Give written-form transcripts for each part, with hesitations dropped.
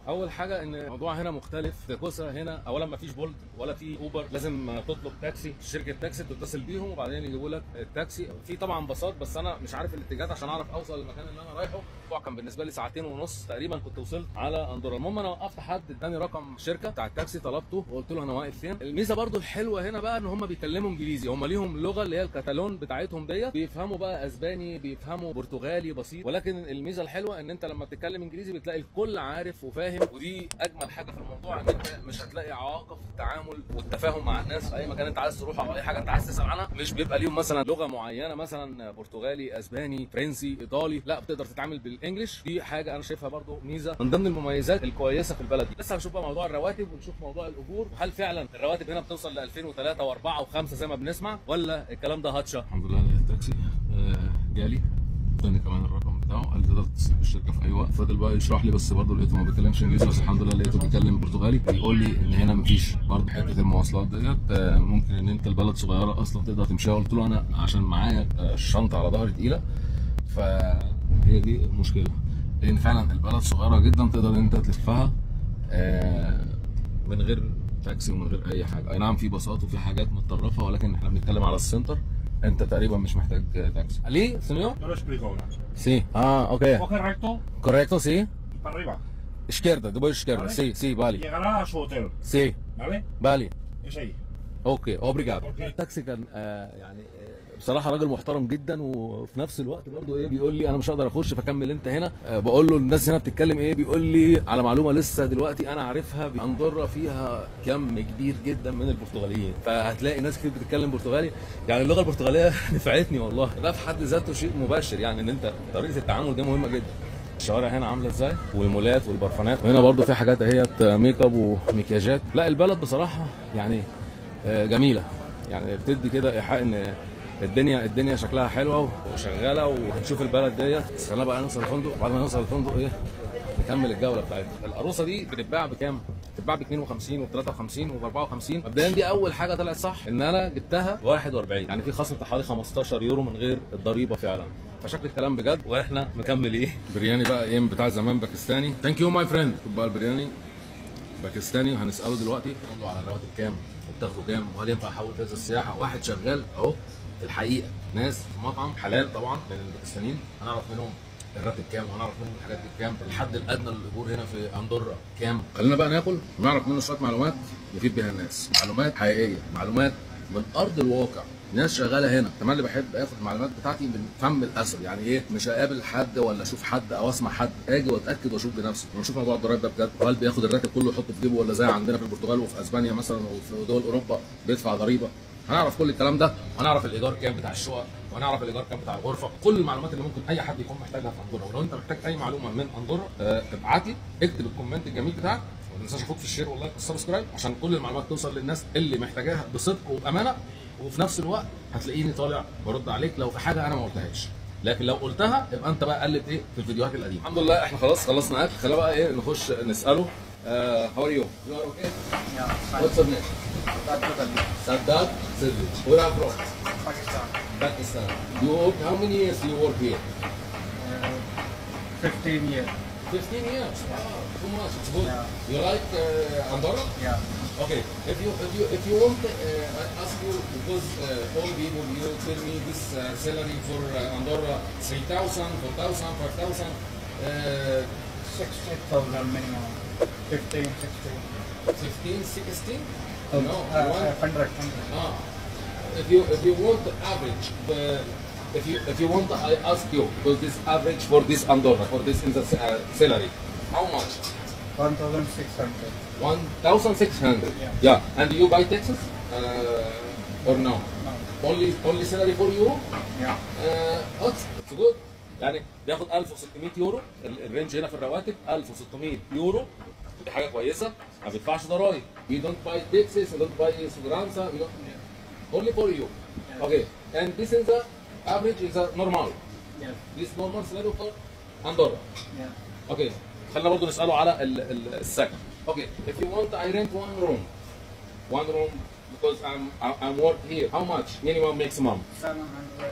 اول حاجه ان الموضوع هنا مختلف. كوسا هنا اولا ما فيش بولت ولا في اوبر، لازم تطلب تاكسي، شركه تاكسي تتصل بيهم وبعدين يجيبوا لك التاكسي. في طبعا باصات بس انا مش عارف الاتجاهات عشان اعرف اوصل للمكان اللي انا رايحه. الموضوع كان بالنسبه لي ساعتين ونص تقريبا كنت وصلت على اندورا. المهم انا وقفت حد اداني رقم الشركه بتاع التاكسي، طلبته وقلت له انا واقف فين. الميزه برده الحلوه هنا بقى ان هم بيتكلموا انجليزي، هم ليهم لغه اللي هي الكتالون بتاعتهم ديت، بيفهموا بقى اسباني، بيفهموا برتغالي بسيط، ولكن الميزه الحلوه ان انت لما بتتكلم انجليزي بتلاقي الكل عارف وفاهم، ودي اجمل حاجه في الموضوع، ان انت مش هتلاقي عواقب في التعامل والتفاهم مع الناس في اي مكان انت عايز تروح او اي حاجه انت عايز تسال عنها. مش بيبقى ليهم مثلا لغه معينه مثلا برتغالي، اسباني، فرنسي، ايطالي، لا بتقدر تتعامل بالانجلش. دي حاجه انا شايفها برده ميزه من ضمن المميزات الكويسه في البلد دي. لسه هنشوف بقى موضوع الرواتب ونشوف موضوع الاجور، وهل فعلا الرواتب هنا بتوصل ل 2003 و4 و5 زي ما بنسمع، ولا الكلام ده هاتشه. الحمد لله التاكسي جالي، اداني كمان الرقم بتاعه، قال لي تقدر تتصل بالشركه في اي وقت. فضل بقى يشرح لي بس برضه لقيته ما بيتكلمش انجليزي، بس الحمد لله لقيته بيتكلم برتغالي. بيقول لي ان هنا مفيش برضه حته المواصلات ديت، ممكن ان انت البلد صغيره اصلا تقدر تمشيها. قلت له انا عشان معايا الشنطه على ظهري تقيله، فهي دي المشكله، لان فعلا البلد صغيره جدا تقدر ان انت تلفها من غير تاكسي ومن غير اي حاجه. اي نعم في باصات وفي حاجات متطرفه، ولكن احنا بنتكلم على السنتر، انت تقريبا مش محتاج تاكسي. ليه سينيور؟ Yo lo explico ahora. Sí. Ah, ok. Coge recto Correcto, sí. y para arriba. Izquierda, te voy a izquierda. Vale. Sí, sí, vale. Llegará a su hotel, Sí, ¿vale? vale. Es ahí. اوكي اوبريجادو. اوكي. التاكسي كان يعني بصراحه راجل محترم جدا، وفي نفس الوقت برضه ايه بيقول لي انا مش هقدر اخش فكمل انت هنا. بقول له الناس هنا بتتكلم ايه، بيقول لي على معلومه لسه دلوقتي انا عارفها، اندورا فيها كم كبير جدا من البرتغاليين، فهتلاقي ناس كتير بتتكلم برتغالي. يعني اللغه البرتغاليه نفعتني والله، ده في حد ذاته شيء مباشر، يعني ان انت طريقه التعامل دي مهمه جدا. الشوارع هنا عامله ازاي، والمولات والبرفانات، وهنا برضه في حاجات اهيت ميك اب ومكياجات. لا البلد بصراحه يعني جميله، يعني بتدي كده ايحاء ان الدنيا شكلها حلوه وشغاله. وهنشوف البلد ديت، بس خلينا بقى نوصل الفندق. بعد ما نوصل الفندق ايه نكمل الجوله بتاعتنا. العروسه دي بتتباع بكام؟ بتتباع ب 52 و 53 و 54. مبدئيا دي اول حاجه طلعت صح، ان انا جبتها ب 41، يعني في خصم حوالي 15 يورو من غير الضريبه فعلا. فشكل الكلام بجد. واحنا مكمل ايه برياني بقى ايه بتاع زمان باكستاني. ثانك يو ماي فريند. بقى البرياني باكستاني، وهنساله دلوقتي نقول له على الرواتب كام وبتاخدوا كام، وهل ينفع احول فيزا السياحه. واحد شغال اهو في الحقيقه، ناس في مطعم حلال طبعا من الباكستانيين، هنعرف منهم الراتب كام وهنعرف منهم الحاجات دي بكام، الحد الادنى للاجور هنا في اندورا كام. خلينا بقى ناكل ونعرف منه شويه معلومات نفيد بيها الناس، معلومات حقيقيه، معلومات من ارض الواقع، ناس شغاله هنا. كمان اللي بحب اخد المعلومات بتاعتي من فم الاسد، يعني ايه مش هقابل حد ولا اشوف حد او اسمع حد، اجي واتاكد واشوف بنفسي ونشوف موضوع الضرايب ده بجد، وهل بياخد الراتب كله يحطه في جيبه، ولا زي عندنا في البرتغال وفي اسبانيا مثلا وفي دول اوروبا بيدفع ضريبه. هنعرف كل الكلام ده، وهنعرف الايجار كام بتاع الشقق، وهنعرف الايجار كام بتاع الغرفه، كل المعلومات اللي ممكن اي حد يكون محتاجها في اندورا. ولو انت محتاج اي معلومه من اندورا ابعت لي، اكتب الكومنت الجميل بتاعك، وما تنساش اخوك في الشير واللايك والسبسكرايب عشان كل المعلومات توصل للناس اللي محتاجاها بصدق وبامانه. وفي نفس الوقت هتلاقيني طالع برد عليك لو في حاجه انا ما قلتهاش، لكن لو قلتها يبقى انت بقى قلت ايه في الفيديوهات القديمه. الحمد لله احنا خلاص خلصنا اكل. خلينا بقى ايه نخش نساله. هاو ار يو؟ يو ار اوكي؟ واتس يور نيم؟ Sadat Siddiq. Where are you from? Pakistan. Pakistan. How many years you work here? 15 years. 15 years. Wow, too much. It's good. Yeah. You like Andorra? Yeah. Okay. If you want, I ask you because all people you tell me this salary for Andorra 3,000, 4,000, 5,000. 60,000 minimum. 15, 16. 15, 16? No. 100. Ah. If you want the average, if you want, I ask you for this average for this Andorra for this in the salary, how much? 1,600. 1,600. Yeah. Yeah. And you buy taxes or no? No. Only salary for you? Yeah. It's good. يعني بياخد 1600 يورو. الرينج هنا في الرواتب 1600 يورو. دي حاجه كويسه، ما بيدفعش ضرايب. You don't buy taxes, you don't buy seguranza, you don't... only for you. Yeah. Okay. And this is the average is a normal. Yes. This normal salary for Andorra. Yeah. Okay. خلينا برضه نسأله على السكن. Okay. If you want, I rent one room because I'm work here. How much? Minimum, maximum? 700,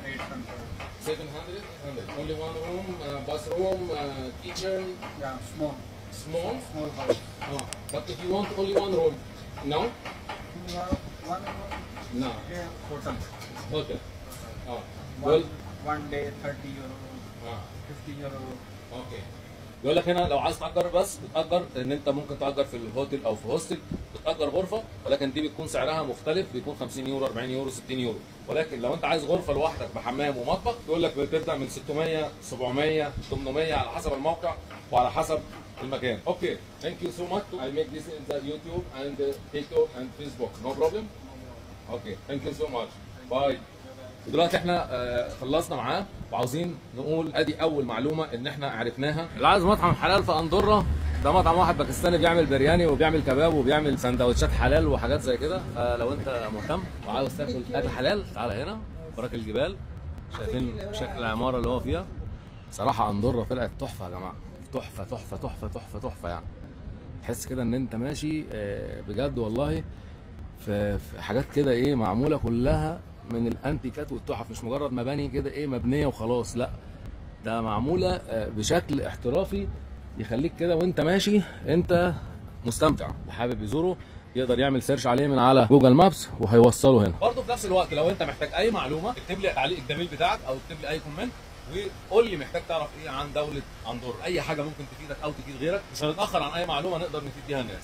800. 700, 800. Only one room, bathroom, kitchen. Yeah, small. small. Small house. But if you want only one room, no? We have one room No. here, hotel. Okay. well, One day 30 euro, 50 euro. اوكي. بيقول لك هنا لو عايز تأجر بس بتأجر ان انت ممكن تأجر في الهوتيل او في هوستل، بتأجر غرفة، ولكن دي بتكون سعرها مختلف، بيكون 50 يورو 40 يورو 60 يورو، ولكن لو انت عايز غرفة لوحدك بحمام ومطبخ بيقول لك بتبدأ من 600 700 800 على حسب الموقع وعلى حسب المكان. اوكي. Thank you so much. I make this in the YouTube and TikTok and Facebook. No problem. اوكي. Thank you so much. Bye. ودلوقتي احنا خلصنا معاه وعاوزين نقول ادي اول معلومه ان احنا عرفناها. اللي عايز مطعم حلال في اندورا، ده مطعم واحد باكستاني بيعمل برياني وبيعمل كباب وبيعمل سندوتشات حلال وحاجات زي كده. لو انت مهتم وعاوز تاكل اكل حلال تعالى هنا وراك الجبال. شايفين شكل العماره اللي هو فيها؟ صراحه اندورا طلعت تحفه يا جماعه، تحفه تحفه تحفه تحفه تحفه. يعني تحس كده ان انت ماشي بجد والله في حاجات كده ايه معموله كلها من الانتيكات والتحف، مش مجرد مباني كده ايه مبنيه وخلاص، لا ده معموله بشكل احترافي يخليك كده وانت ماشي انت مستمتع. اللي حابب يزوره يقدر يعمل سيرش عليه من على جوجل مابس وهيوصله هنا. برضه في نفس الوقت لو انت محتاج اي معلومه اكتب لي تعليق الجميل بتاعك او اكتب لي اي كومنت وقول لي محتاج تعرف ايه عن دوله اندورا، اي حاجه ممكن تفيدك او تفيد غيرك، مش هنتاخر عن اي معلومه نقدر نفيد بيها الناس.